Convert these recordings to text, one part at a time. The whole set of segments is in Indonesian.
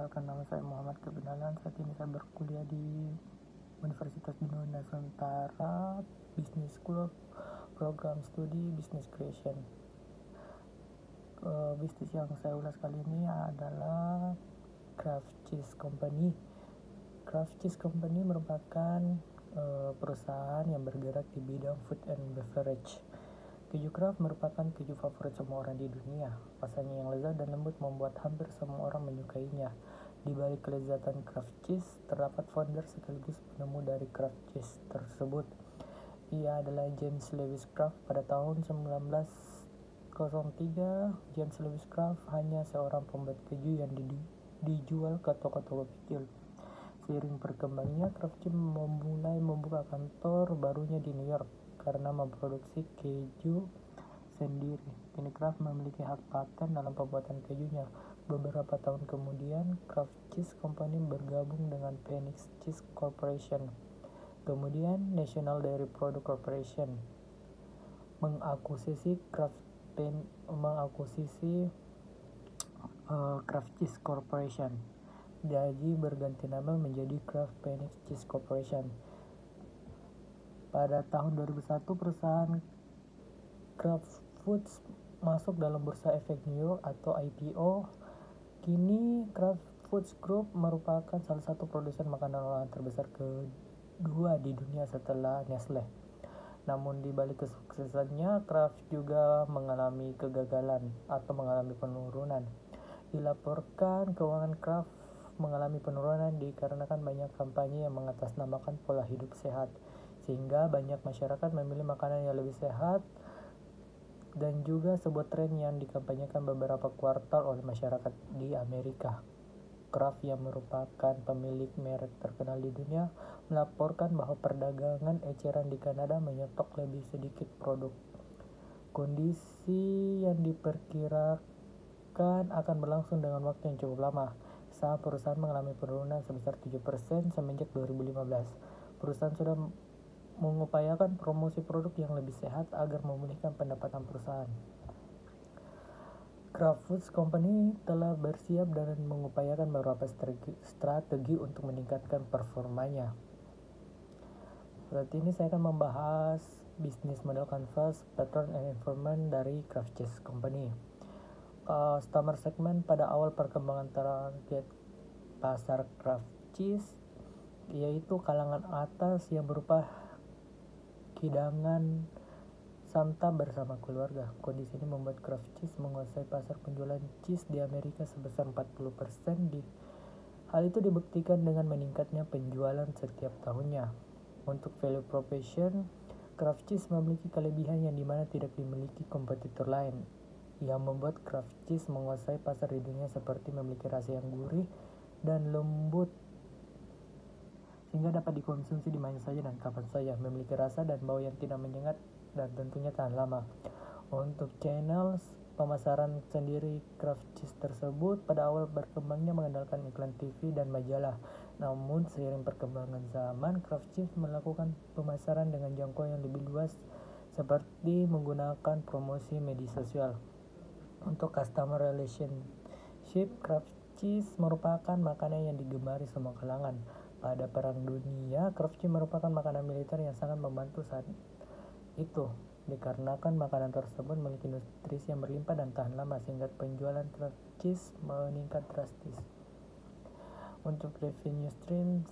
Perkenalkan, nama saya Muhammad Kebenalan. Saat ini saya berkuliah di Universitas Bina Nusantara Business School, program studi Business Creation. Bisnis yang saya ulas kali ini adalah Kraft Cheese Company. Kraft Cheese Company merupakan perusahaan yang bergerak di bidang food and beverage. Keju Kraft merupakan keju favorit semua orang di dunia. Rasanya yang lezat dan lembut membuat hampir semua orang menyukainya. Di balik kelezatan Kraft Cheese, terdapat founder sekaligus penemu dari Kraft Cheese tersebut. Ia adalah James Lewis Kraft. Pada tahun 1903, James Lewis Kraft hanya seorang pembuat keju yang dijual ke toko-toko kecil. Seiring berkembangnya, Kraft Cheese mulai membuka kantor barunya di New York karena memproduksi keju sendiri. Kini Kraft memiliki hak paten dalam pembuatan kejunya. Beberapa tahun kemudian, Kraft Cheese Company bergabung dengan Phoenix Cheese Corporation. Kemudian, National Dairy Product Corporation mengakuisisi Kraft Cheese Corporation. Jadi berganti nama menjadi Kraft Phoenix Cheese Corporation. Pada tahun 2001, perusahaan Kraft Foods masuk dalam Bursa Efek New York atau IPO. Kini Kraft Foods Group merupakan salah satu produsen makanan olahan terbesar kedua di dunia setelah Nestle. Namun di balik kesuksesannya, Kraft juga mengalami kegagalan atau mengalami penurunan. Dilaporkan keuangan Kraft mengalami penurunan dikarenakan banyak kampanye yang mengatasnamakan pola hidup sehat, sehingga banyak masyarakat memilih makanan yang lebih sehat, dan juga sebuah tren yang dikampanyekan beberapa kuartal oleh masyarakat di Amerika. Kraft yang merupakan pemilik merek terkenal di dunia melaporkan bahwa perdagangan eceran di Kanada menyetok lebih sedikit produk. Kondisi yang diperkirakan akan berlangsung dengan waktu yang cukup lama, saat perusahaan mengalami penurunan sebesar 7% semenjak 2015. Perusahaan sudah mengupayakan promosi produk yang lebih sehat agar memulihkan pendapatan perusahaan. Kraft Foods Company telah bersiap dan mengupayakan beberapa strategi untuk meningkatkan performanya. Saat ini saya akan membahas bisnis model canvas, pattern, and information dari Kraft Cheese Company. Customer segment pada awal perkembangan target pasar Kraft Cheese yaitu kalangan atas yang berupa hidangan santap bersama keluarga. Kondisi ini membuat Kraft Cheese menguasai pasar penjualan cheese di Amerika sebesar 40%. Hal itu dibuktikan dengan meningkatnya penjualan setiap tahunnya. Untuk value proposition, Kraft Cheese memiliki kelebihan yang dimana tidak dimiliki kompetitor lain, yang membuat Kraft Cheese menguasai pasar di dunia seperti memiliki rasa yang gurih dan lembut sehingga dapat dikonsumsi di mana saja dan kapan saja, memiliki rasa dan bau yang tidak menyengat, dan tentunya tahan lama. Untuk channel pemasaran sendiri, Kraft Cheese tersebut pada awal berkembangnya mengandalkan iklan TV dan majalah. Namun seiring perkembangan zaman, Kraft Cheese melakukan pemasaran dengan jangkauan yang lebih luas seperti menggunakan promosi media sosial. Untuk customer relationship, Kraft Cheese merupakan makanan yang digemari semua kalangan. Pada Perang Dunia, Kraft Cheese merupakan makanan militer yang sangat membantu saat itu, dikarenakan makanan tersebut memiliki nutrisi yang berlimpah dan tahan lama, sehingga penjualan Kraft Cheese meningkat drastis. Untuk revenue streams,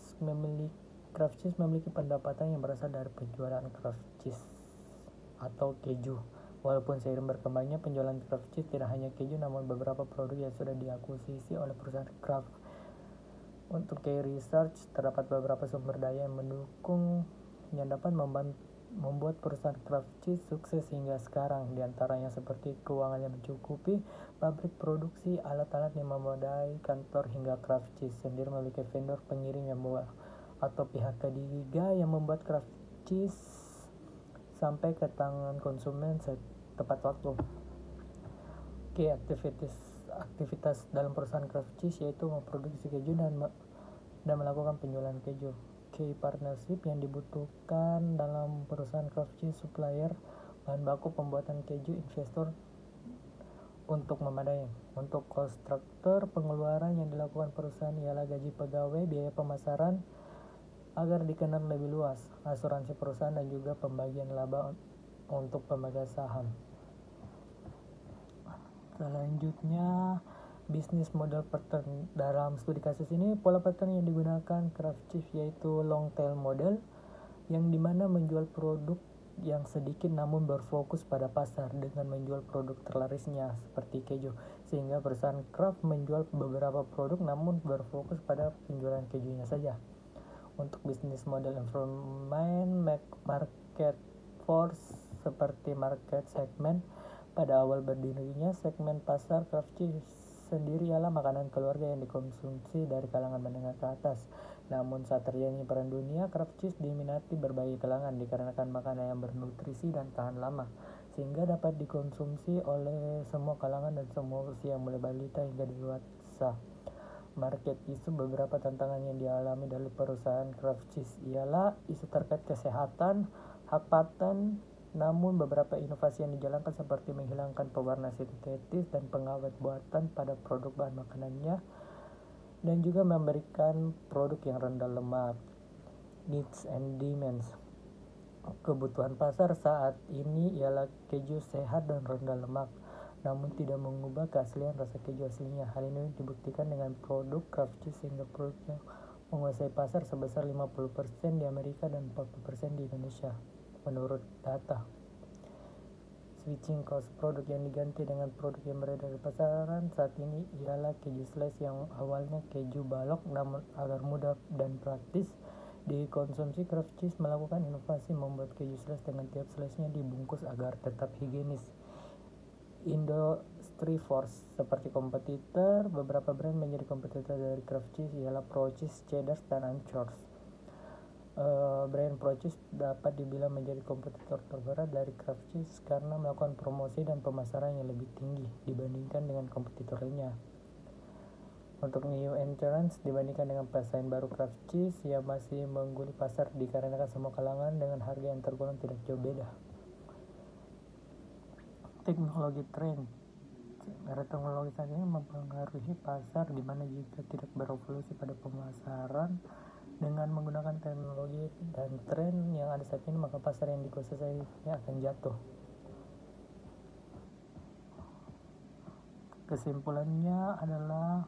Kraft Cheese memiliki pendapatan yang berasal dari penjualan Kraft Cheese atau keju. Walaupun seiring berkembangnya penjualan Kraft Cheese tidak hanya keju, namun beberapa produk yang sudah diakuisisi oleh perusahaan Kraft. Untuk key research, terdapat beberapa sumber daya yang mendukung yang dapat membuat perusahaan Kraft Cheese sukses hingga sekarang, diantaranya seperti keuangan yang mencukupi, pabrik produksi, alat-alat yang memadai, kantor, hingga Kraft Cheese sendiri memiliki vendor pengirim yang murah atau pihak ketiga yang membuat Kraft Cheese sampai ke tangan konsumen tepat waktu. Aktivitas dalam perusahaan Kraft Cheese yaitu memproduksi keju dan melakukan penjualan keju. Key partnership yang dibutuhkan dalam perusahaan Kraft Cheese: supplier, bahan baku pembuatan keju, investor untuk memadai. Untuk cost structure, pengeluaran yang dilakukan perusahaan ialah gaji pegawai, biaya pemasaran agar dikenal lebih luas, asuransi perusahaan, dan juga pembagian laba untuk pemegang saham. Selanjutnya, bisnis model pattern. Dalam studi kasus ini, pola pattern yang digunakan Kraft Chief yaitu long tail model, yang dimana menjual produk yang sedikit namun berfokus pada pasar dengan menjual produk terlarisnya seperti keju, sehingga perusahaan Kraft menjual beberapa produk namun berfokus pada penjualan kejunya saja. Untuk bisnis model environment market force seperti market segment, pada awal berdirinya segmen pasar Kraft Chief sendiri ialah makanan keluarga yang dikonsumsi dari kalangan menengah ke atas. Namun saat terjadinya perang dunia, Kraft Cheese diminati berbagai kalangan dikarenakan makanan yang bernutrisi dan tahan lama, sehingga dapat dikonsumsi oleh semua kalangan dan semua usia, mulai balita hingga dewasa. Market isu. Beberapa tantangan yang dialami dari perusahaan Kraft Cheese ialah isu terkait kesehatan, hak paten, namun beberapa inovasi yang dijalankan seperti menghilangkan pewarna sintetis dan pengawet buatan pada produk bahan makanannya, dan juga memberikan produk yang rendah lemak. Needs and demands. Kebutuhan pasar saat ini ialah keju sehat dan rendah lemak, namun tidak mengubah keaslian rasa keju aslinya. Hal ini dibuktikan dengan produk Kraft Cheese sehingga produknya menguasai pasar sebesar 50% di Amerika dan 40% di Indonesia menurut data. Switching cost. Produk yang diganti dengan produk yang beredar di pasaran saat ini ialah keju slice yang awalnya keju balok namun agar mudah dan praktis dikonsumsi. Kraft Cheese melakukan inovasi membuat keju slice dengan tiap slice-nya dibungkus agar tetap higienis. Industry force. Seperti kompetitor, beberapa brand menjadi kompetitor dari Kraft Cheese ialah Pro Cheese, Cheddar, dan Anchors. Brand Pro Cheese dapat dibilang menjadi kompetitor terberat dari Kraft Cheese karena melakukan promosi dan pemasaran yang lebih tinggi dibandingkan dengan kompetitor lainnya. Untuk new entrants dibandingkan dengan pesaing baru Kraft Cheese yang masih mengguli pasar dikarenakan semua kalangan dengan harga yang tergolong tidak jauh beda. Teknologi trend. Era teknologi saat ini mempengaruhi pasar di mana jika tidak berevolusi pada pemasaran dengan menggunakan teknologi dan tren yang ada saat ini, maka pasar yang dikuasai akan jatuh. Kesimpulannya adalah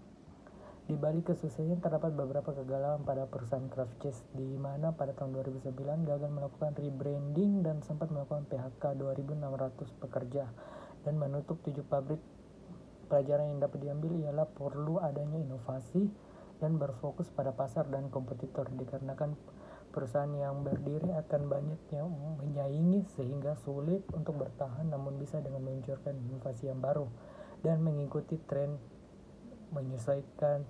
di balik kesuksesan terdapat beberapa kegagalan pada perusahaan Kraft Cheese, di mana pada tahun 2009 gagal melakukan rebranding dan sempat melakukan PHK 2.600 pekerja dan menutup 7 pabrik. Pelajaran yang dapat diambil ialah perlu adanya inovasi dan berfokus pada pasar dan kompetitor, dikarenakan perusahaan yang berdiri akan banyak yang menyaingi sehingga sulit untuk bertahan, namun bisa dengan meluncurkan inovasi yang baru dan mengikuti tren menyesuaikan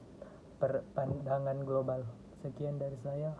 pandangan global. Sekian dari saya.